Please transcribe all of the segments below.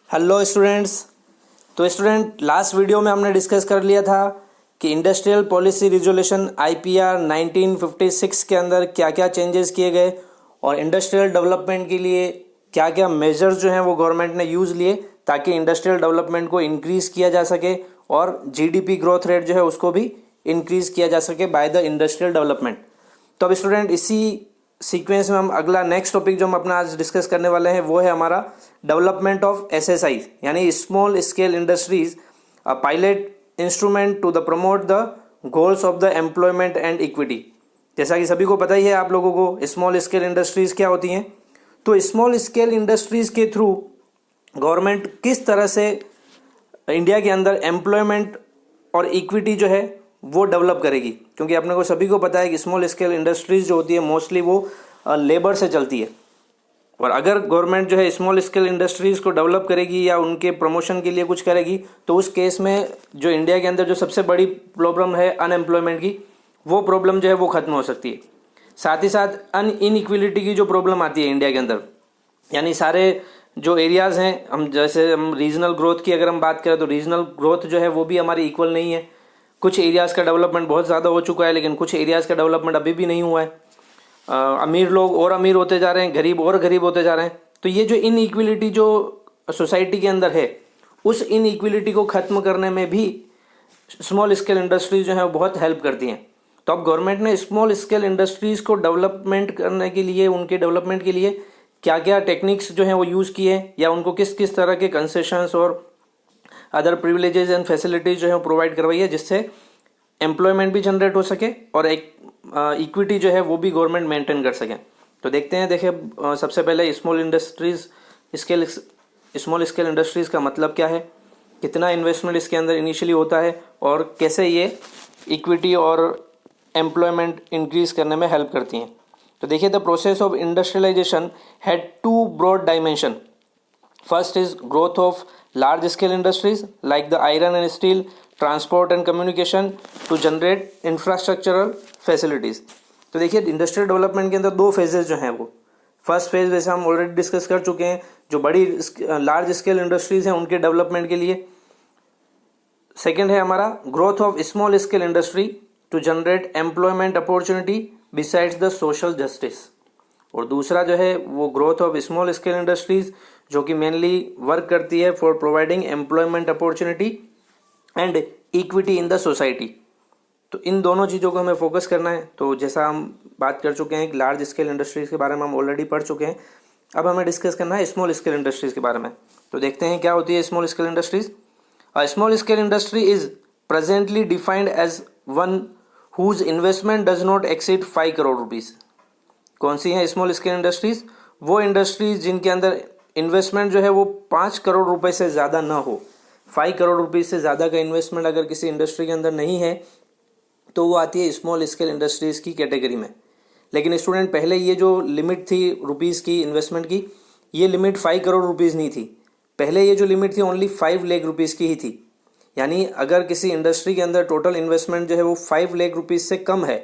Hello students. तो student, last video में हमने डिस्कस कर लिया था कि इंडस्ट्रियल पॉलिसी रिजोल्यूशन आईपीआर 1956 के अंदर क्या क्या चेंजेस किए गए और इंडस्ट्रियल डेवलपमेंट के लिए क्या क्या मेजर्स जो हैं वो गवर्नमेंट ने यूज़ लिए ताकि इंडस्ट्रियल डेवलपमेंट को इंक्रीज़ किया जा सके और जीडीपी ग्रोथ रेट जो है उसको भी इंक्रीज़ किया जा सके बाय द इंडस्ट्रियल डेवलपमेंट। तो अब स्टूडेंट, इसी सीक्वेंस में हम अगला नेक्स्ट टॉपिक जो हम अपना आज डिस्कस करने वाले हैं वो है हमारा डेवलपमेंट ऑफ एसएसआई यानी small scale industries, a pilot instrument to the promote the goals of the employment and equity. जैसा कि सभी को पता ही है आप लोगों को स्मॉल स्केल इंडस्ट्रीज क्या होती हैं। तो स्मॉल स्केल इंडस्ट्रीज के थ्रू गवर्नमेंट किस तरह से इंडिया के अंदर एम्प्लॉयमेंट और इक्विटी जो है वो डेवलप करेगी, क्योंकि अपने को सभी को पता है कि स्मॉल स्केल इंडस्ट्रीज जो होती है मोस्टली वो लेबर से चलती है। और अगर गवर्नमेंट जो है स्मॉल स्केल इंडस्ट्रीज को डेवलप करेगी या उनके प्रमोशन के लिए कुछ करेगी तो उस केस में जो इंडिया के अंदर जो सबसे बड़ी प्रॉब्लम है अनएम्प्लॉयमेंट की, वो प्रॉब्लम जो है वो खत्म हो सकती है। साथ ही साथ इनइक्वलिटी की जो प्रॉब्लम आती है इंडिया के अंदर, यानी सारे जो एरियाज़ हैं, हम रीजनल ग्रोथ की अगर हम बात करें तो रीजनल ग्रोथ जो है वो भी हमारी इक्वल नहीं है। कुछ एरियाज़ का डेवलपमेंट बहुत ज़्यादा हो चुका है लेकिन कुछ एरियाज़ का डेवलपमेंट अभी भी नहीं हुआ है। अमीर लोग और अमीर होते जा रहे हैं, गरीब और गरीब होते जा रहे हैं। तो ये जो इनइक्वलिटी जो सोसाइटी के अंदर है, उस इनइक्वलिटी को ख़त्म करने में भी स्मॉल स्केल इंडस्ट्रीज जो है वो बहुत हेल्प करती हैं। तो अब गवर्नमेंट ने स्मॉल स्केल इंडस्ट्रीज़ को डेवलपमेंट करने के लिए, उनके डेवलपमेंट के लिए क्या क्या टेक्निक्स जो हैं वो यूज़ किए या उनको किस किस तरह के कंसेशंस और अदर प्रिविलेजेस एंड फैसिलिटीज़ जो है वो प्रोवाइड करवाई है जिससे एम्प्लॉयमेंट भी जनरेट हो सके और एक इक्विटी जो है वो भी गवर्नमेंट मेंटेन कर सके। तो देखते हैं। देखिए, सबसे पहले स्मॉल स्केल इंडस्ट्रीज़ का मतलब क्या है, कितना इन्वेस्टमेंट इसके अंदर इनिशियली होता है और कैसे ये इक्विटी और एम्प्लॉयमेंट इंक्रीज करने में हेल्प करती हैं। तो देखिए, the process of industrialisation had two broad dimension. First is growth of large scale industries like the iron and steel, transport and communication to generate infrastructural facilities। तो देखिए, industrial development के अंदर दो फेजेस जो हैं वो, फर्स्ट फेज वैसे हम ऑलरेडी डिस्कस कर चुके हैं, जो बड़ी लार्ज स्केल इंडस्ट्रीज हैं उनके डेवलपमेंट के लिए। सेकेंड है हमारा growth of small scale industry to generate employment opportunity besides the social justice. और दूसरा जो है वो growth of small scale industries जो कि मेनली वर्क करती है for providing employment opportunity and equity in the society. तो इन दोनों चीज़ों को हमें फोकस करना है। तो जैसा हम बात कर चुके हैं लार्ज स्केल इंडस्ट्रीज़ के बारे में हम ऑलरेडी पढ़ चुके हैं, अब हमें डिस्कस करना है स्मॉल स्केल इंडस्ट्रीज़ के बारे में। तो देखते हैं क्या होती है small scale industries. A small scale industry is presently defined as one whose investment does not exceed 5 crore rupees. कौन सी हैं स्मॉल स्केल इंडस्ट्रीज़? वो इंडस्ट्रीज जिनके अंदर इन्वेस्टमेंट जो है वो 5 करोड़ रुपए से ज़्यादा ना हो। 5 करोड़ रुपीज़ से ज़्यादा का इन्वेस्टमेंट अगर किसी इंडस्ट्री के अंदर नहीं है तो वो आती है स्मॉल स्केल इंडस्ट्रीज़ की कैटेगरी में। लेकिन स्टूडेंट, पहले ये जो लिमिट थी रुपीज़ की इन्वेस्टमेंट की, ये लिमिट 5 करोड़ रुपीज़ नहीं थी। पहले ये जो लिमिट थी ओनली 5 लाख रुपीज़ की ही थी। यानी अगर किसी इंडस्ट्री के अंदर टोटल इन्वेस्टमेंट जो है वो 5 लाख रुपीज़ से कम है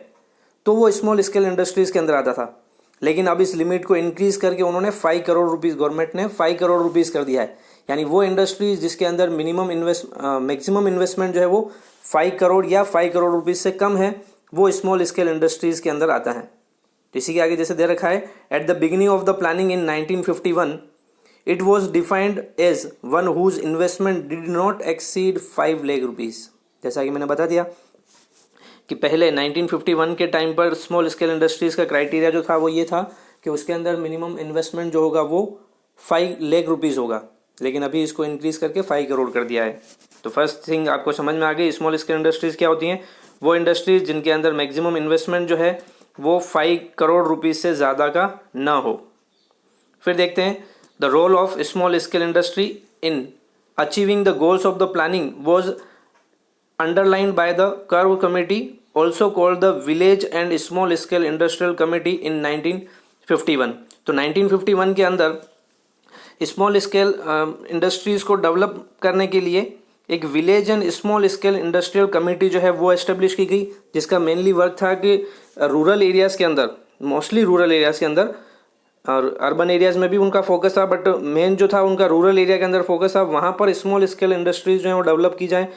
तो वो स्मॉल स्केल इंडस्ट्रीज़ के अंदर आता था। लेकिन अब इस लिमिट को इंक्रीज करके उन्होंने 5 करोड़ रुपीज़, गवर्नमेंट ने 5 करोड़ रुपीज़ कर दिया है। यानी वो इंडस्ट्रीज जिसके अंदर मैक्सिमम इन्वेस्टमेंट जो है वो 5 करोड़ या 5 करोड़ रुपीज़ से कम है, वो स्मॉल स्केल इंडस्ट्रीज के अंदर आता है। तो इसी के आगे जैसे दे रखा है, at the beginning of the planning in 1951 it was defined as one whose investment did not exceed 5 lakh rupees. जैसा कि मैंने बता दिया कि पहले 1951 के टाइम पर स्मॉल स्केल इंडस्ट्रीज़ का क्राइटेरिया जो था वो ये था कि उसके अंदर मिनिमम इन्वेस्टमेंट जो होगा वो 5 लाख रुपीज़ होगा। लेकिन अभी इसको इंक्रीज़ करके 5 करोड़ कर दिया है। तो फर्स्ट थिंग आपको समझ में आ गई स्मॉल स्केल इंडस्ट्रीज़ क्या होती हैं। वो इंडस्ट्रीज़ जिनके अंदर मैक्सिमम इन्वेस्टमेंट जो है वो 5 करोड़ रुपीज़ से ज़्यादा का ना हो। फिर देखते हैं the role of small scale industry in achieving the goals of the planning was underlined by the Curve Committee, also called the Village and Small Scale Industrial Committee in 1951। तो 1951 के अंदर स्मॉल स्केल इंडस्ट्रीज़ को develop करने के लिए एक village and small scale industrial committee जो है वो एस्टेब्लिश की गई, जिसका मेनली वर्क था कि रूरल एरियाज़ के अंदर, मोस्टली रूरल एरियाज़ के अंदर और अर्बन एरियाज़ में भी उनका फोकस था, बट मेन जो था उनका रूरल एरिया के अंदर फोकस था। वहाँ पर स्मॉल स्केल इंडस्ट्रीज जो हैं वो डेवलप की जाएँ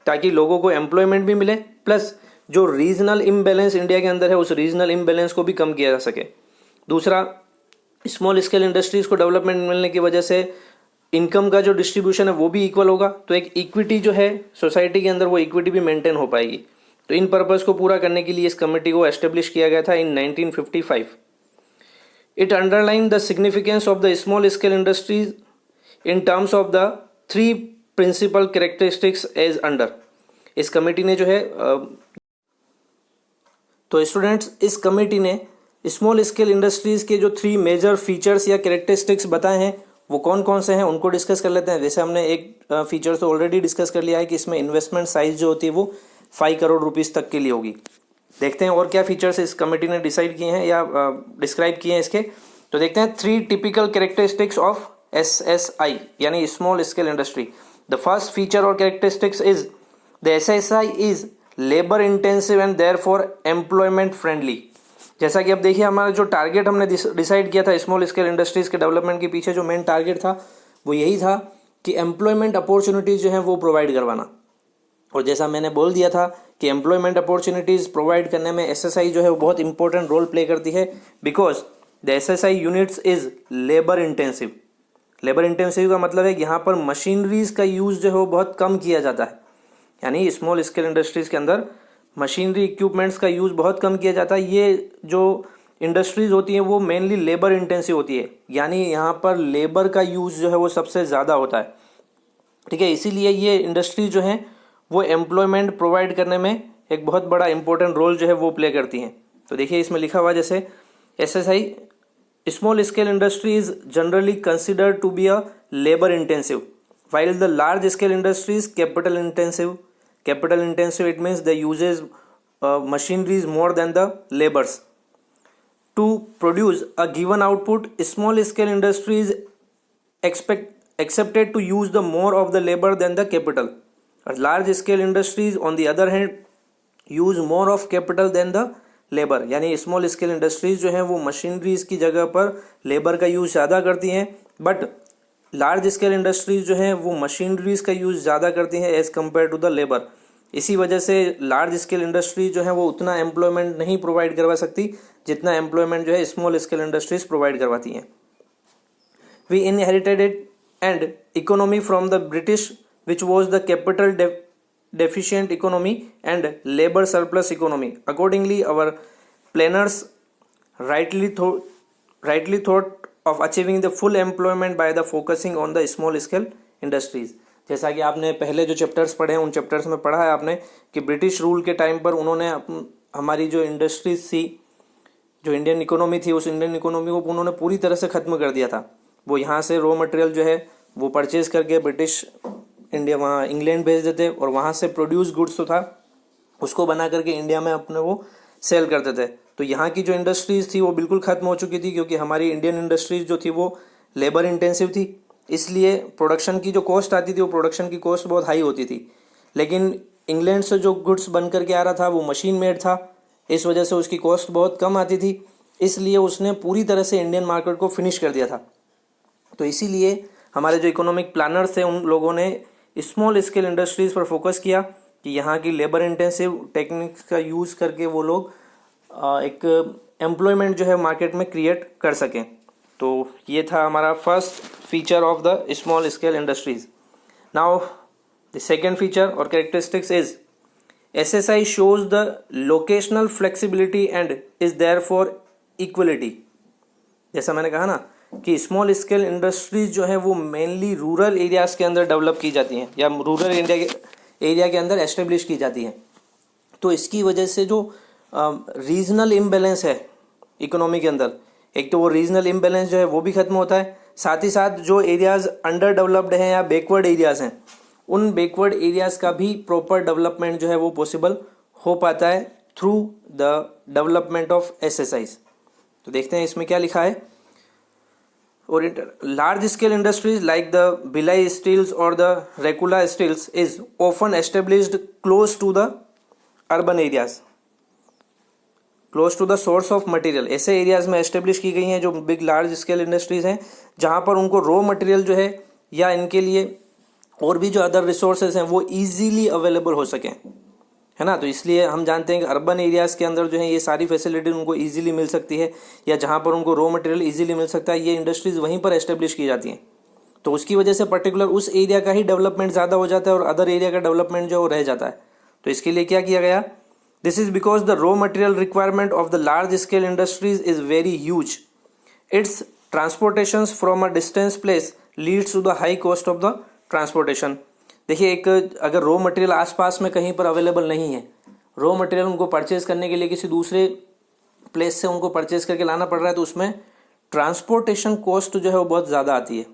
ताकि लोगों को एम्प्लॉयमेंट भी मिले, प्लस जो रीजनल इम्बैलेंस इंडिया के अंदर है उस रीजनल इम्बैलेंस को भी कम किया जा सके। दूसरा, स्मॉल स्केल इंडस्ट्रीज़ को डेवलपमेंट मिलने की वजह से इनकम का जो डिस्ट्रीब्यूशन है वो भी इक्वल होगा, तो एक इक्विटी जो है सोसाइटी के अंदर वो इक्विटी भी मेंटेन हो पाएगी। तो इन पर्पज़ को पूरा करने के लिए इस कमेटी को एस्टेब्लिश किया गया था in 1955। It underline the significance of the small scale industries in terms of the 3 principal characteristics as under. इस कमेटी ने जो है तो स्टूडेंट्स, इस कमेटी ने स्मॉल स्केल इंडस्ट्रीज़ के जो 3 मेजर फीचर्स या कैरेक्टरिस्टिक्स बताए हैं वो कौन कौन से हैं उनको डिस्कस कर लेते हैं। जैसे हमने एक फीचर तो ऑलरेडी डिस्कस कर लिया है कि इसमें इन्वेस्टमेंट साइज जो होती है वो 5 करोड़ रुपीज़ तक के लिए होगी। देखते हैं और क्या फीचर्स इस कमेटी ने डिसाइड किए हैं या डिस्क्राइब किए हैं इसके। तो देखते हैं 3 टिपिकल कैरेक्टरिस्टिक्स ऑफ SSI यानी small scale industry. The first feature और characteristics is the SSI is labour intensive and therefore employment friendly. जैसा कि अब देखिए, हमारा जो टारगेट हमने डिसाइड किया था स्मॉल स्केल इंडस्ट्रीज़ के डेवलपमेंट के पीछे जो मेन टारगेट था वो यही था कि एम्प्लॉयमेंट अपॉर्चुनिटीज़ जो हैं वो प्रोवाइड करवाना। और जैसा मैंने बोल दिया था कि एम्प्लॉयमेंट अपॉर्चुनिटीज़ प्रोवाइड करने में SSI जो है वो बहुत इंपॉर्टेंट रोल प्ले करती है, because the SSI units is labour intensive. Labour intensive का मतलब है कि यहाँ पर मशीनरीज़ का यूज़ जो है वो बहुत कम किया जाता है, यानी स्मॉल स्केल इंडस्ट्रीज़ के अंदर मशीनरी इक्विपमेंट्स का यूज़ बहुत कम किया जाता है। ये जो इंडस्ट्रीज़ होती हैं वो मेनली लेबर इंटेंसिव होती है, यानी यहाँ पर लेबर का यूज़ जो है वो सबसे ज़्यादा होता है। ठीक है, इसीलिए ये इंडस्ट्रीज जो हैं वो एम्प्लॉयमेंट प्रोवाइड करने में एक बहुत बड़ा इंपॉर्टेंट रोल जो है वो प्ले करती हैं। तो देखिए इसमें लिखा हुआ जैसे SSI small scale industry is generally considered to be a labour intensive while the large scale industry is capital intensive. Capital intensive, it means the uses machineries more than the labors. To produce a given output, small scale industry is accepted to use the more of the labor than the capital. Large scale industries on the other hand use more of capital than the labour, यानी small scale industries जो हैं वो machineries की जगह पर labour का use ज़्यादा करती हैं, बट लार्ज स्केल इंडस्ट्रीज जो हैं वो मशीनरीज का यूज़ ज़्यादा करती हैं as compare to the labour. इसी वजह से लार्ज स्केल इंडस्ट्रीज जो हैं वो उतना एम्प्लॉयमेंट नहीं प्रोवाइड करवा सकती जितना एम्प्लॉयमेंट जो है स्मॉल स्केल इंडस्ट्रीज प्रोवाइड करवाती हैं। We inherited it and economy from the British which was the capital deficient economy and labor surplus economy. Accordingly, our planners rightly thought of achieving the full employment by the focusing on the small scale industries. जैसा कि आपने पहले जो chapters पढ़े हैं उन chapters में पढ़ा है आपने कि ब्रिटिश रूल के टाइम पर उन्होंने हमारी जो इंडस्ट्रीज थी, जो इंडियन इकोनॉमी थी, उस इंडियन इकोनॉमी को उन्होंने पूरी तरह से ख़त्म कर दिया था। वो यहाँ से रॉ मटेरियल जो है वो परचेज़ करके ब्रिटिश इंडिया वहाँ इंग्लैंड भेज देते और वहाँ से प्रोड्यूस गुड्स तो था उसको बना करके इंडिया में अपने वो सेल करते थे। तो यहाँ की जो इंडस्ट्रीज़ थी वो बिल्कुल ख़त्म हो चुकी थी क्योंकि हमारी इंडियन इंडस्ट्रीज़ जो थी वो लेबर इंटेंसिव थी, इसलिए प्रोडक्शन की जो कॉस्ट आती थी वो प्रोडक्शन की कॉस्ट बहुत हाई होती थी। लेकिन इंग्लैंड से जो गुड्स बन करके आ रहा था वो मशीन मेड था, इस वजह से उसकी कॉस्ट बहुत कम आती थी, इसलिए उसने पूरी तरह से इंडियन मार्केट को फिनिश कर दिया था। तो इसीलिए हमारे जो इकोनॉमिक प्लानर्स थे उन लोगों ने स्मॉल स्केल इंडस्ट्रीज़ पर फोकस किया कि यहाँ की लेबर इंटेंसिव टेक्निक्स का यूज़ करके वो लोग एक एम्प्लॉयमेंट जो है मार्केट में क्रिएट कर सकें। तो ये था हमारा first feature of the small scale industries. Now the second feature और characteristics is SSI shows the locational flexibility and is therefore equality. जैसा मैंने कहा ना कि स्मॉल स्केल इंडस्ट्रीज जो है वो मेनली रूरल एरियाज़ के अंदर डेवलप की जाती हैं या रूरल एरिया के अंदर एस्टेब्लिश की जाती हैं। तो इसकी वजह से जो रीजनल इम्बैलेंस है इकोनॉमी के अंदर, एक तो वो रीजनल इम्बैलेंस जो है वो भी ख़त्म होता है, साथ ही साथ जो एरियाज़ अंडर डेवलप्ड हैं या बैकवर्ड एरियाज़ हैं उन बैकवर्ड एरियाज़ का भी प्रॉपर डेवलपमेंट जो है वो पॉसिबल हो पाता है through the development of SSIs। तो देखते हैं इसमें क्या लिखा है। और large scale industries like the Bhilai steels or the Rakula steels is often established close to the urban areas. Close to the source of material, ऐसे एरियाज़ में एस्टेब्लिश की गई हैं जो बिग लार्ज स्केल इंडस्ट्रीज़ हैं, जहाँ पर उनको रॉ मटेरियल जो है या इनके लिए और भी जो अदर रिसोर्सेज हैं वो इजीली अवेलेबल हो सकें, है ना। तो इसलिए हम जानते हैं कि अर्बन एरियाज़ के अंदर जो है ये सारी फैसिलिटी उनको इजीली मिल सकती है, या जहाँ पर उनको रॉ मटेरियल इजीली मिल सकता है, ये इंडस्ट्रीज़ वहीं पर एस्टेब्लिश की जाती हैं। तो उसकी वजह से पर्टिकुलर उस एरिया का ही डेवलपमेंट ज़्यादा हो जाता है और अदर एरिया का डेवलपमेंट जो रह जाता है। तो इसके लिए क्या किया गया, this is because the raw material requirement of the large scale industries is very huge, it's transportation from a distance place leads to the high cost of the transportation. देखिए, एक अगर रॉ मटेरियल आसपास में कहीं पर available नहीं है, raw material उनको परचेज करने के लिए किसी दूसरे प्लेस से उनको परचेज करके लाना पड़ रहा है, तो उसमें ट्रांसपोर्टेशन कॉस्ट जो है वो बहुत ज़्यादा आती है।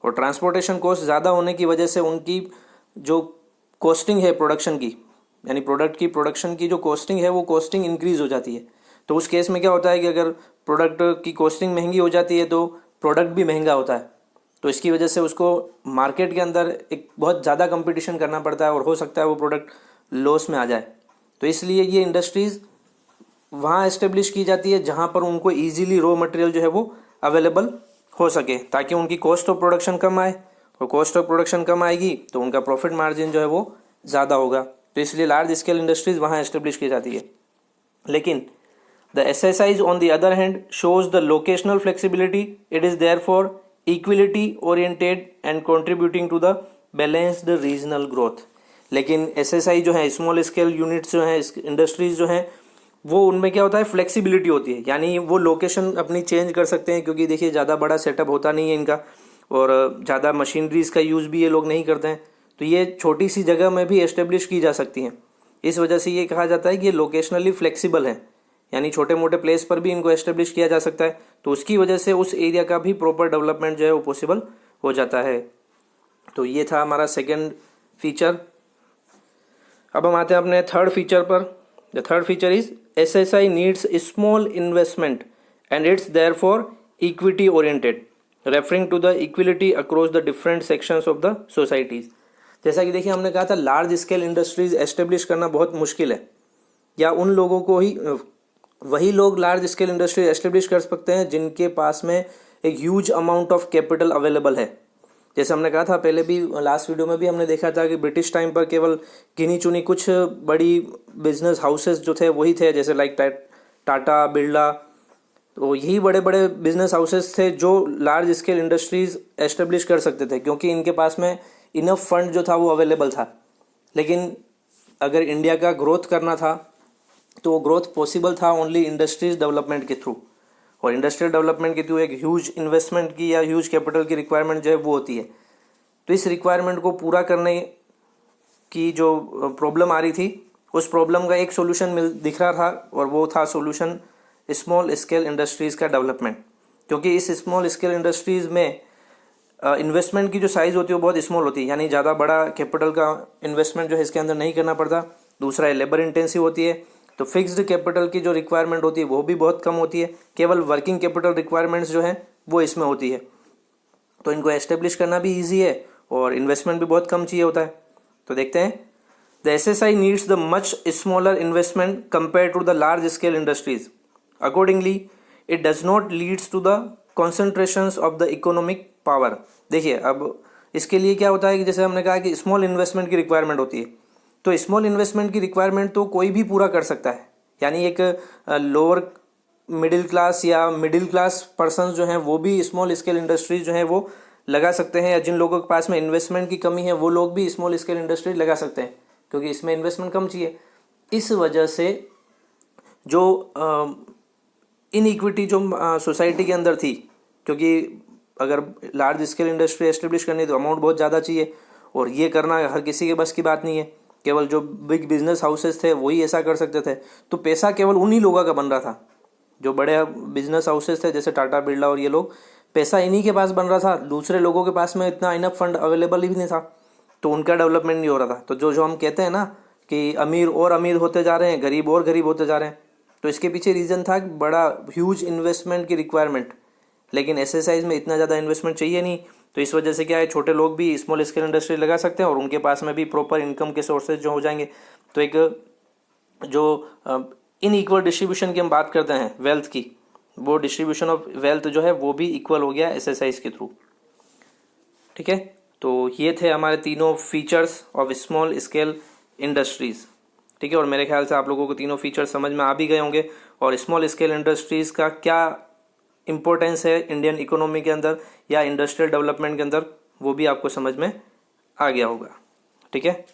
और ट्रांसपोर्टेशन कॉस्ट ज़्यादा होने की वजह से उनकी जो कॉस्टिंग है प्रोडक्शन की, यानी प्रोडक्ट की प्रोडक्शन की जो कॉस्टिंग है वो कॉस्टिंग इंक्रीज़ हो जाती है। तो उस केस में क्या होता है कि अगर प्रोडक्ट की कॉस्टिंग महंगी हो जाती है तो प्रोडक्ट भी महंगा होता है। तो इसकी वजह से उसको मार्केट के अंदर एक बहुत ज़्यादा कंपटीशन करना पड़ता है और हो सकता है वो प्रोडक्ट लॉस में आ जाए। तो इसलिए ये इंडस्ट्रीज़ वहाँ एस्टेब्लिश की जाती है जहाँ पर उनको ईजिली रॉ मटेरियल जो है वो अवेलेबल हो सके, ताकि उनकी कॉस्ट ऑफ प्रोडक्शन कम आए, और कॉस्ट ऑफ प्रोडक्शन कम आएगी तो उनका प्रॉफिट मार्जिन जो है वो ज़्यादा होगा। तो इसलिए लार्ज स्केल इंडस्ट्रीज़ वहाँ एस्टेब्लिश की जाती है। लेकिन the SSIs on the other hand shows the locational flexibility, it is there for equality oriented and contributing to the balanced regional growth. लेकिन SSI जो है, स्मॉल स्केल यूनिट्स जो हैं, इंडस्ट्रीज जो हैं, वो उनमें क्या होता है, फ्लेक्सिबिलिटी होती है, यानी वो लोकेशन अपनी चेंज कर सकते हैं, क्योंकि देखिए ज़्यादा बड़ा सेटअप होता नहीं है इनका और ज़्यादा मशीनरीज का यूज़ भी ये लोग नहीं करते हैं। तो ये छोटी सी जगह में भी एस्टेब्लिश की जा सकती हैं। इस वजह से ये कहा जाता है कि ये लोकेशनली फ्लेक्सिबल है, यानी छोटे मोटे प्लेस पर भी इनको एस्टेब्लिश किया जा सकता है। तो उसकी वजह से उस एरिया का भी प्रॉपर डेवलपमेंट जो है वो पॉसिबल हो जाता है। तो ये था हमारा सेकेंड फीचर। अब हम आते हैं अपने थर्ड फीचर पर। The third feature is SSI needs small investment and it's therefore equity oriented, referring to the equality across the different sections of the societies. जैसा कि देखिए, हमने कहा था लार्ज स्केल इंडस्ट्रीज एस्टेब्लिश करना बहुत मुश्किल है, या उन लोगों को ही, वही लोग लार्ज स्केल इंडस्ट्री एस्टेब्लिश कर सकते हैं जिनके पास में एक huge amount of capital available है। जैसे हमने कहा था पहले भी, लास्ट वीडियो में भी हमने देखा था कि ब्रिटिश टाइम पर केवल गिनी चुनी कुछ बड़ी बिजनेस हाउसेस जो थे वही थे, जैसे लाइक टाटा, बिरला। तो यही बड़े बड़े बिजनेस हाउसेस थे जो लार्ज स्केल इंडस्ट्रीज एस्टेब्लिश कर सकते थे, क्योंकि इनके पास में इनफ फंड जो था वो अवेलेबल था। लेकिन अगर इंडिया का ग्रोथ करना था तो वो ग्रोथ पॉसिबल था ओनली इंडस्ट्रीज डेवलपमेंट के थ्रू, और इंडस्ट्रियल डेवलपमेंट के थ्रू एक ह्यूज इन्वेस्टमेंट की या ह्यूज कैपिटल की रिक्वायरमेंट जो है वो होती है। तो इस रिक्वायरमेंट को पूरा करने की जो प्रॉब्लम आ रही थी, उस प्रॉब्लम का एक सोल्यूशन दिख रहा था, और वो था सोल्यूशन स्मॉल स्केल इंडस्ट्रीज़ का डेवलपमेंट। क्योंकि इस स्मॉल स्केल इंडस्ट्रीज़ में इन्वेस्टमेंट की जो साइज़ होती है वो बहुत स्मॉल होती है, यानी ज़्यादा बड़ा कैपिटल का इन्वेस्टमेंट जो है इसके अंदर नहीं करना पड़ता। दूसरा है लेबर इंटेंसिव होती है, तो फिक्स्ड कैपिटल की जो रिक्वायरमेंट होती है वो भी बहुत कम होती है, केवल वर्किंग कैपिटल रिक्वायरमेंट्स जो है वो इसमें होती है। तो इनको एस्टेब्लिश करना भी ईजी है और इन्वेस्टमेंट भी बहुत कम चाहिए होता है। तो देखते हैं, the SSI needs the much smaller investment compare to the large scale industries. Accordingly it does not leads to the concentrations of the economic power. देखिए, अब इसके लिए क्या होता है कि जैसे हमने कहा कि स्मॉल इन्वेस्टमेंट की रिक्वायरमेंट होती है, तो स्मॉल इन्वेस्टमेंट की रिक्वायरमेंट तो कोई भी पूरा कर सकता है, यानी एक लोअर मिडिल क्लास या मिडिल क्लास पर्सन्स जो हैं वो भी स्मॉल स्केल इंडस्ट्रीज जो हैं वो लगा सकते हैं, या जिन लोगों के पास में इन्वेस्टमेंट की कमी है वो लोग भी स्मॉल स्केल इंडस्ट्री लगा सकते हैं, क्योंकि इसमें इन्वेस्टमेंट कम चाहिए। इस वजह से जो इनइक्विटी जो सोसाइटी के अंदर थी, क्योंकि अगर लार्ज स्केल इंडस्ट्री एस्टेब्लिश करनी तो अमाउंट बहुत ज़्यादा चाहिए, और ये करना हर किसी के बस की बात नहीं है, केवल जो बिग बिजनेस हाउसेस थे वही ऐसा कर सकते थे। तो पैसा केवल उन्हीं लोगों का बन रहा था, जो बड़े बिजनेस हाउसेस थे जैसे टाटा, बिरला और ये लोग, पैसा इन्हीं के पास बन रहा था। दूसरे लोगों के पास में इतना इनफ फंड अवेलेबल ही नहीं था, तो उनका डेवलपमेंट नहीं हो रहा था। तो जो हम कहते हैं ना कि अमीर और अमीर होते जा रहे हैं, गरीब और गरीब होते जा रहे हैं, तो इसके पीछे रीज़न था बड़ा ह्यूज इन्वेस्टमेंट की रिक्वायरमेंट। लेकिन SSIs में इतना ज़्यादा इन्वेस्टमेंट चाहिए नहीं, तो इस वजह से क्या है, छोटे लोग भी स्मॉल स्केल इंडस्ट्री लगा सकते हैं और उनके पास में भी प्रॉपर इनकम के सोर्सेज जो हो जाएंगे। तो एक जो इनइक्वल डिस्ट्रीब्यूशन की हम बात करते हैं वेल्थ की, वो डिस्ट्रीब्यूशन ऑफ वेल्थ जो है वो भी इक्वल हो गया एक्सरसाइज के थ्रू। ठीक है, तो ये थे हमारे तीनों features of small scale industries. ठीक है, और मेरे ख्याल से आप लोगों को तीनों फीचर्स समझ में आ भी गए होंगे, और स्मॉल स्केल इंडस्ट्रीज़ का क्या इम्पोर्टेंस है इंडियन इकोनॉमी के अंदर या इंडस्ट्रियल डेवलपमेंट के अंदर, वो भी आपको समझ में आ गया होगा। ठीक है।